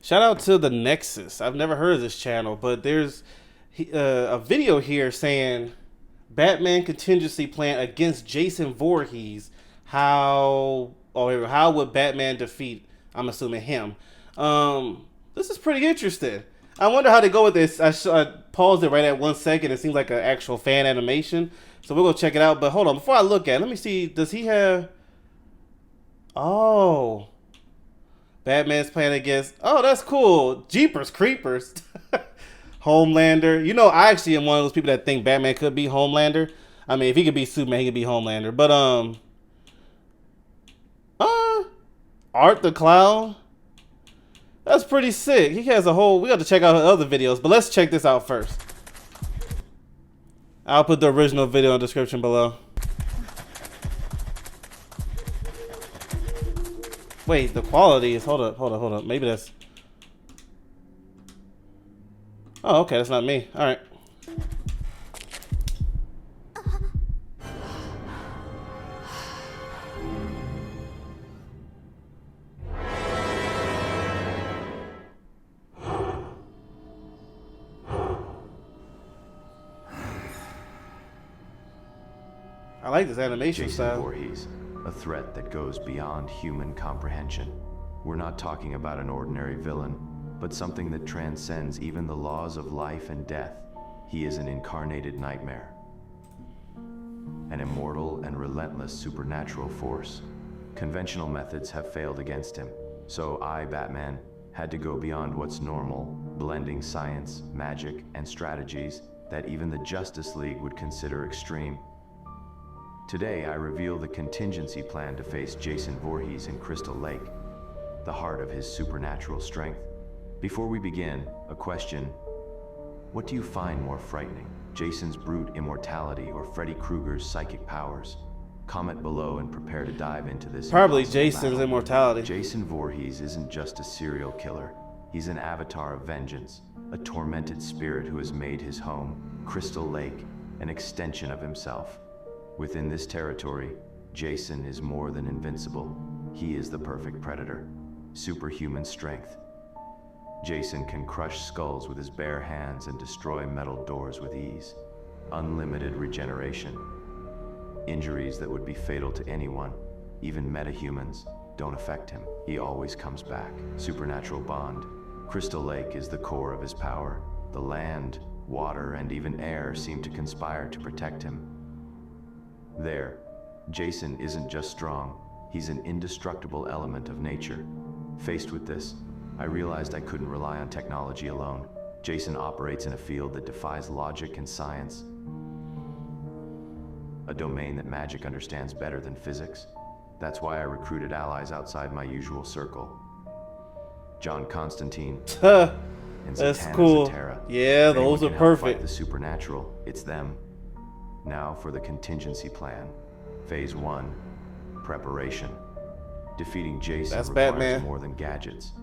Shout out to the Nexus. I've never heard of this channel, but there's a video here saying Batman contingency plan against Jason Voorhees. How would Batman defeat? I'm assuming him. This is pretty interesting. I wonder how they go with this. I paused it right at 1 second. It seems like an actual fan animation, so we'll go check it out. But hold on, before I look at it, let me see. Does he have? Oh. Batman's playing against. Oh, that's cool. Jeepers Creepers. Homelander. You know, I actually am one of those people that think Batman could be Homelander. I mean, if he could be Superman, he could be Homelander. But Art the Clown. That's pretty sick. He has a whole. We got to check out other videos, but let's check this out first. I'll put the original video in the description below. Wait, the quality is, hold up. Maybe that's, oh, okay, that's not me. All right. I like this animation Jason style. Voorhees, a threat that goes beyond human comprehension. We're not talking about an ordinary villain, but something that transcends even the laws of life and death. He is an incarnated nightmare, an immortal and relentless supernatural force. Conventional methods have failed against him, so I, Batman, had to go beyond what's normal, blending science, magic, and strategies that even the Justice League would consider extreme. Today, I reveal the contingency plan to face Jason Voorhees in Crystal Lake, the heart of his supernatural strength. Before we begin, a question. What do you find more frightening? Jason's brute immortality or Freddy Krueger's psychic powers? Comment below and prepare to dive into this. Probably Jason's battle. immortality. Jason Voorhees isn't just a serial killer. He's an avatar of vengeance, a tormented spirit who has made his home, Crystal Lake, an extension of himself. Within this territory, Jason is more than invincible. He is the perfect predator. Superhuman strength. Jason can crush skulls with his bare hands and destroy metal doors with ease. Unlimited regeneration. Injuries that would be fatal to anyone, even metahumans, don't affect him. He always comes back. Supernatural bond. Crystal Lake is the core of his power. The land, water, and even air seem to conspire to protect him. There, Jason isn't just strong, he's an indestructible element of nature. Faced with this, I realized I couldn't rely on technology alone. Jason operates in a field that defies logic and science, a domain that magic understands better than physics. That's why I recruited allies outside my usual circle. John Constantine and That's Zatanna cool. Zatara. Yeah, If anyone those are can help fight perfect. the supernatural, it's them. Now for the contingency plan. Phase 1, preparation. Defeating Jason That's requires Batman. more than gadgets.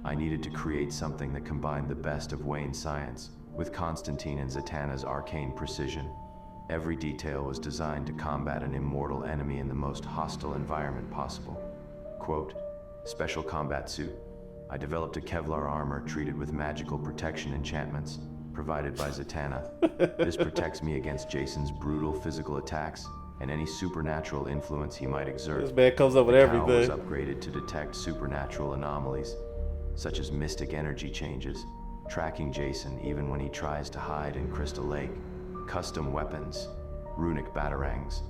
I needed to create something that combined the best of Wayne's science with Constantine and Zatanna's arcane precision. Every detail was designed to combat an immortal enemy in the most hostile environment possible. Quote, special combat suit. I developed a Kevlar armor treated with magical protection enchantments provided by Zatanna. This protects me against Jason's brutal physical attacks and any supernatural influence he might exert. This man comes up with The cowl was everything. upgraded to detect supernatural anomalies, such as mystic energy changes, tracking Jason even when he tries to hide in Crystal Lake. Custom weapons, runic batarangs,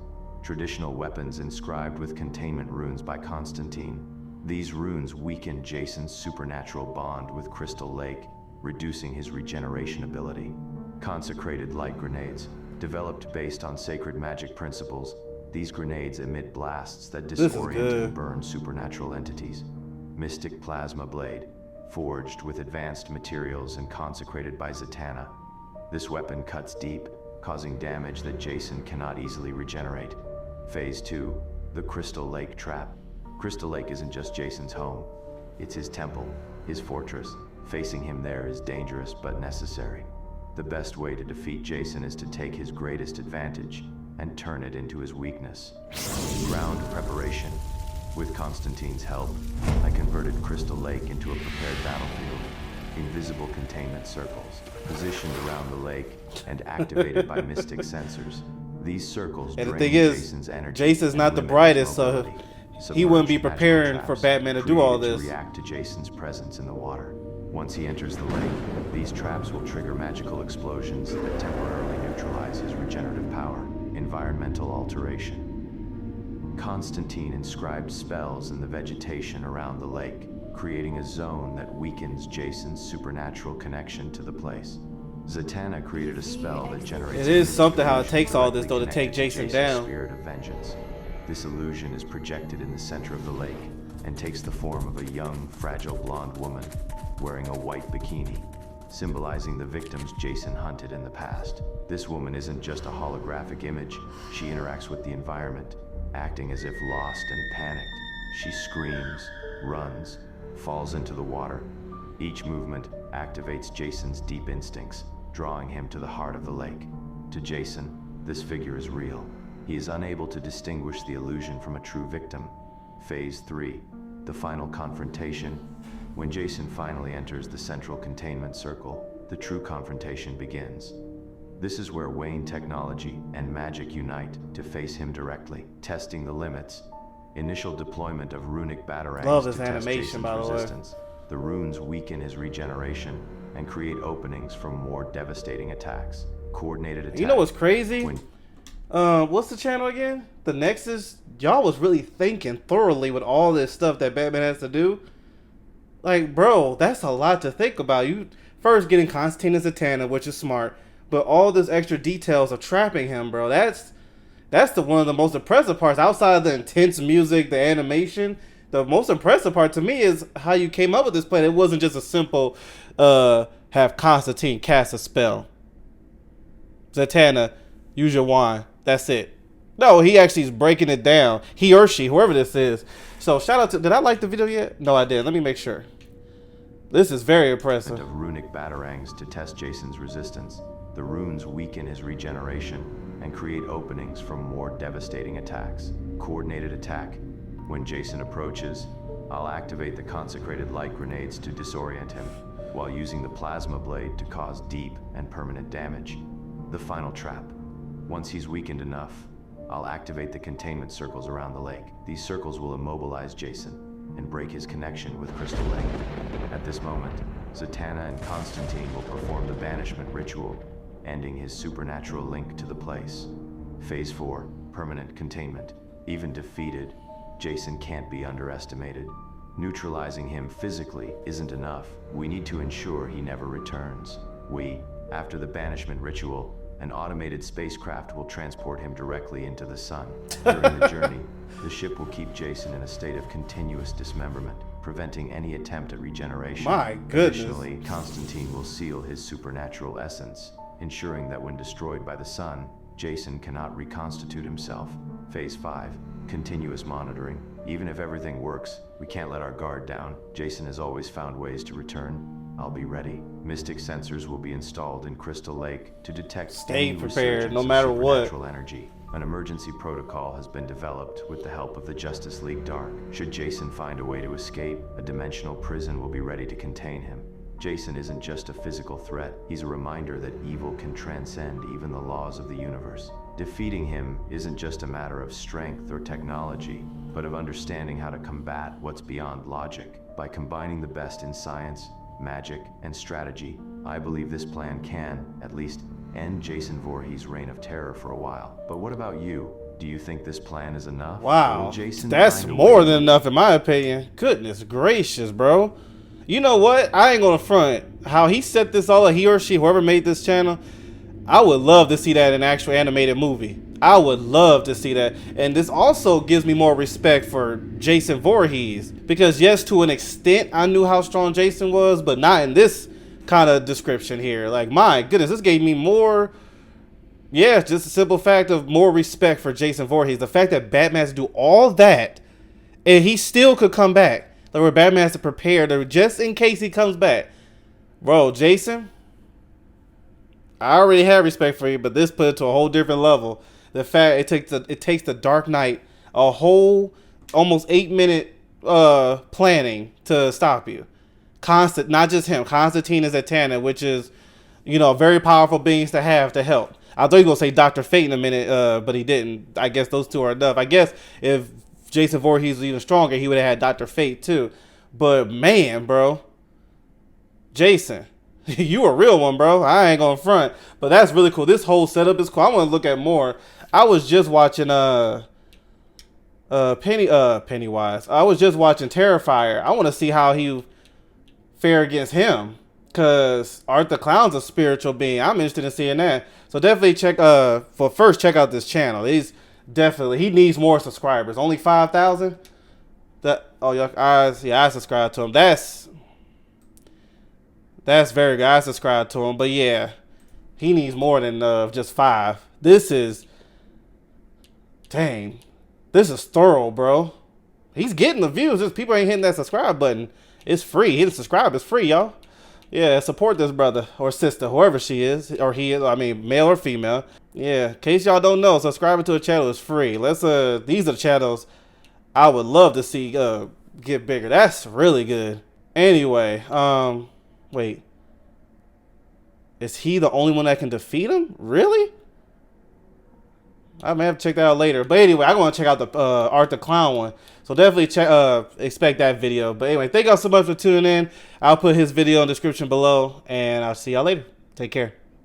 traditional weapons inscribed with containment runes by Constantine. These runes weaken Jason's supernatural bond with Crystal Lake, reducing his regeneration ability. Consecrated light grenades, developed based on sacred magic principles, these grenades emit blasts that This is disorient good. and burn supernatural entities. Mystic plasma blade, forged with advanced materials and consecrated by Zatanna. This weapon cuts deep, causing damage that Jason cannot easily regenerate. Phase 2, the Crystal Lake trap. Crystal Lake isn't just Jason's home, it's his temple, his fortress. Facing him there is dangerous but necessary. The best way to defeat Jason is to take his greatest advantage and turn it into his weakness. Ground preparation. With Constantine's help, I converted Crystal Lake into a prepared battlefield. invisible containment circles, positioned around the lake and activated by mystic sensors. These circles And the drain thing is, Jason's energy Jason's and not the limit his brightest, so mobility. he wouldn't be Submerged magical preparing for traps Batman to do all created this. to react to Jason's presence in the water. Once he enters the lake, these traps will trigger magical explosions that temporarily neutralize his regenerative power. Environmental alteration. Constantine inscribed spells in the vegetation around the lake, creating a zone that weakens Jason's supernatural connection to the place. Zatanna created a spell that generates... It is something how it takes all this, though, to take Jason down. Spirit of vengeance. This illusion is projected in the center of the lake and takes the form of a young, fragile blonde woman wearing a white bikini, symbolizing the victims Jason hunted in the past. This woman isn't just a holographic image. She interacts with the environment, acting as if lost and panicked. She screams, runs, falls into the water. Each movement activates Jason's deep instincts, drawing him to the heart of the lake. To Jason, this figure is real. He is unable to distinguish the illusion from a true victim. Phase 3, the final confrontation. When Jason finally enters the central containment circle, the true confrontation begins. This is where Wayne technology and magic unite to face him directly, testing the limits. Initial deployment of runic batarangs Love to this test animation, Jason's by the way. resistance. The runes weaken his regeneration and create openings for more devastating attacks. Coordinated attack. You know what's crazy? When What's the channel again? The Nexus. Y'all was really thinking thoroughly with all this stuff that Batman has to do. Like, bro, that's a lot to think about. You first getting Constantine and Zatanna, which is smart, but all this extra details of trapping him, bro. That's the one of the most impressive parts. Outside of the intense music, the animation, the most impressive part to me is how you came up with this plan. It wasn't just a simple have Constantine cast a spell. Zatanna, use your wand. That's it. No, he actually is breaking it down. He or she, whoever this is. So shout out to, did I like the video yet? No, I did. Let me make sure. This is very impressive. of runic batarangs to test Jason's resistance. The runes weaken his regeneration and create openings for more devastating attacks. Coordinated attack. When Jason approaches, I'll activate the consecrated light grenades to disorient him, while using the plasma blade to cause deep and permanent damage. The final trap. Once he's weakened enough, I'll activate the containment circles around the lake. These circles will immobilize Jason and break his connection with Crystal Lake. At this moment, Zatanna and Constantine will perform the banishment ritual, ending his supernatural link to the place. Phase 4, permanent containment. Even defeated, Jason can't be underestimated. Neutralizing him physically isn't enough. We need to ensure he never returns. After the banishment ritual, an automated spacecraft will transport him directly into the sun. During the journey, the ship will keep Jason in a state of continuous dismemberment, preventing any attempt at regeneration. My goodness. Additionally, Constantine will seal his supernatural essence, ensuring that when destroyed by the sun, Jason cannot reconstitute himself. Phase 5, continuous monitoring. Even if everything works, we can't let our guard down. Jason has always found ways to return. I'll be ready. Mystic sensors will be installed in Crystal Lake to detect Stay any prepared, resurgence no of matter what. supernatural energy. An emergency protocol has been developed with the help of the Justice League Dark. Should Jason find a way to escape, a dimensional prison will be ready to contain him. Jason isn't just a physical threat, he's a reminder that evil can transcend even the laws of the universe. Defeating him isn't just a matter of strength or technology, but of understanding how to combat what's beyond logic. By combining the best in science, magic, and strategy, I believe this plan can, at least, end Jason Voorhees' reign of terror for a while. But what about you? Do you think this plan is enough? Wow, Will Jason that's find a more way than enough in my opinion. Goodness gracious, bro. You know what? I ain't gonna front. How he set this all up, he or she, whoever made this channel, I would love to see that in an actual animated movie. I would love to see that. And this also gives me more respect for Jason Voorhees. Because yes, to an extent, I knew how strong Jason was, but not in this kind of description here. Like, my goodness, this gave me more... Yeah, just a simple fact of more respect for Jason Voorhees. The fact that Batman has to do all that, and he still could come back. Like, where Batman has to prepare to, just in case he comes back. Bro, Jason, I already have respect for you, but this put it to a whole different level. The fact it takes the Dark Knight a whole almost 8-minute planning to stop you. Not just him. Constantine is at Tana, which is, very powerful beings to have to help. I thought he was going to say Dr. Fate in a minute, but he didn't. I guess those two are enough. I guess if Jason Voorhees was even stronger, he would have had Dr. Fate too. But man, bro, Jason, you a real one, bro. I ain't gonna front. But that's really cool. This whole setup is cool. I want to look at more. I was just watching Pennywise. I was just watching Terrifier. I want to see how he fare against him. Cause Art the Clown's a spiritual being. I'm interested in seeing that. So definitely check check out this channel. He needs more subscribers. Only 5,000. Your eyes, yeah, I subscribe to him. That's very good. I subscribe to him. But yeah, he needs more than just 5. This is thorough, bro. He's getting the views. Just people ain't hitting that subscribe button. It's free. Hitting subscribe is free, y'all. Yeah, support this brother or sister, whoever she is, or he is. I mean, male or female. Yeah, in case y'all don't know, subscribing to a channel is free. These are the channels I would love to see get bigger. That's really good. Anyway, wait. Is he the only one that can defeat him? Really? I may have to check that out later. But anyway, I'm going to check out the Art the Clown one. So definitely expect that video. But anyway, thank y'all so much for tuning in. I'll put his video in the description below. And I'll see y'all later. Take care.